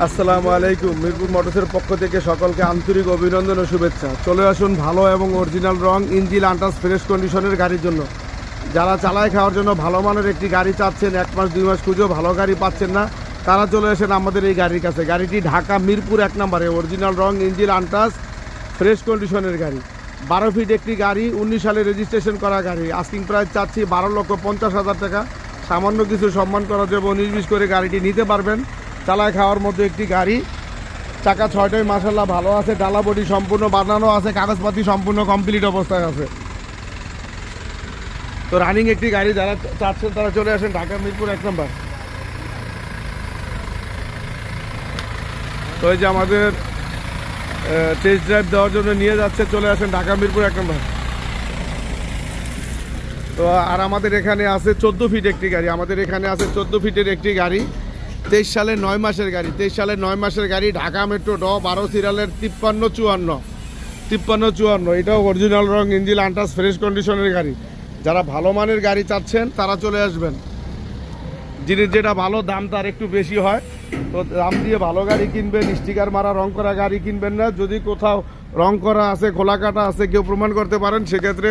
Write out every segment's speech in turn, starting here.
আসসালামু আলাইকুম। মিরপুর মোটরসের পক্ষ থেকে সকলকে আন্তরিক অভিনন্দন ও শুভেচ্ছা। চলে আসুন ভালো এবং অরিজিনাল রং ইঞ্জিন আনটাচ ফ্রেশ কন্ডিশনের গাড়ির জন্য। যারা চালায় খাওয়ার জন্য ভালো মানের একটি গাড়ি চাচ্ছেন, 1 মাস 2 মাস খুঁজেও ভালো গাড়ি পাচ্ছেন না, তারা চলে আসেন আমাদের এই গাড়ির কাছে। গাড়িটি ঢাকা মিরপুর 1 নম্বরে অরিজিনাল রং ইঞ্জিন আনটাচ ফ্রেশ কন্ডিশনের গাড়ি। 12 ফিট একটি গাড়ি, 19 সালে রেজিস্ট্রেশন করা গাড়ি। আস্কিং প্রাইস চাচ্ছি 12,50,000 টাকা। সামান্য কিছু সম্মান করা যাবে, 19-20 করে গাড়িটি নিতে পারবেন। চালায় খাওয়ার মধ্যে একটি গাড়ি। চাকা 6টাই মাশাআল্লাহ ভালো আছে, ডালা বডি সম্পূর্ণ বানানো আছে, কাগজপাতি সম্পূর্ণ কমপ্লিট অবস্থায় আছে। তো রানিং একটি গাড়ি, যারা চাচ্ছেন তারা চলে আসেন ঢাকা মিরপুর 1 নম্বর। তো এই যে আমাদের টেস্ট ড্রাইভ দেওয়ার জন্য নিয়ে যাচ্ছে, চলে আসেন ঢাকা মিরপুর 1 নম্বর। তো আর আমাদের এখানে আছে 14 ফিট একটি গাড়ি। আমাদের এখানে আছে 14 ফিটের একটি গাড়ি, 23 সালের 9 মাসের গাড়ি। 23 সালের 9 মাসের গাড়ি, ঢাকা মেট্রো 12 সিরিয়ালের 5354। এটাও অরিজিনাল রং ইঞ্জিন আনটাচ ফ্রেশ কন্ডিশনের গাড়ি। যারা ভালো মানের গাড়ি চাচ্ছেন তারা চলে আসবেন। জিনিস যেটা ভালো, দাম তার একটু বেশি হয়। তো দাম দিয়ে ভালো গাড়ি কিনবেন, স্টিকার মারা রং করা গাড়ি কিনবেন না। যদি কোথাও রং করা আছে, খোলা কাটা আছে, কেউ প্রমাণ করতে পারেন, সেক্ষেত্রে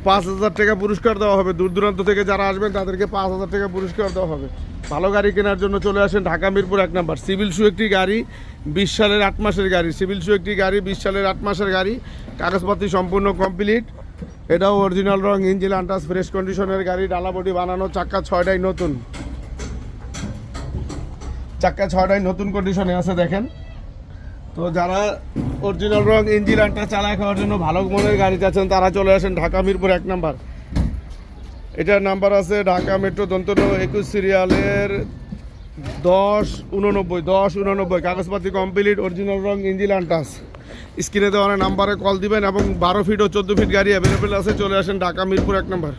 5,000 টাকা পুরস্কার দেওয়া হবে। দূর দূরান্ত থেকে যারা আসবেন তাদেরকে 5,000 টাকা পুরস্কার দেওয়া হবে। ভালো গাড়ি কেনার জন্য চলে আসেন ঢাকা মিরপুর 1 নম্বর। সিভিল শু একটি গাড়ি, 20 সালের 8 মাসের গাড়ি। সিভিল শু একটি গাড়ি, 20 সালের 8 মাসের গাড়ি, কাগজপাতি সম্পূর্ণ কমপ্লিট। এটাও অরিজিনাল রং ইঞ্জিন আনটাচ ফ্রেশ কন্ডিশনের গাড়ি, ডালা বডি বানানো, চাক্কা 6টাই নতুন, চাক্কা 6টাই নতুন কন্ডিশনে আছে দেখেন। তো যারা অরিজিনাল রং ইঞ্জিন আনটাচ চালায় খাওয়ার জন্য ভালো মনের গাড়ি চাচ্ছেন তারা চলে আসেন ঢাকা মিরপুর 1 নম্বর। এটার নাম্বার আছে ঢাকা মেট্রো 21 সিরিয়ালের 1089। কাগজপাতি কমপ্লিট, অরিজিনাল রং ইঞ্জিন আনটাচ। স্ক্রিনে দেওয়া নাম্বারে কল দিবেন এবং 12 ফিট ও 14 ফিট গাড়ি অ্যাভেলেবেল আছে। চলে আসেন ঢাকা মিরপুর 1 নম্বর।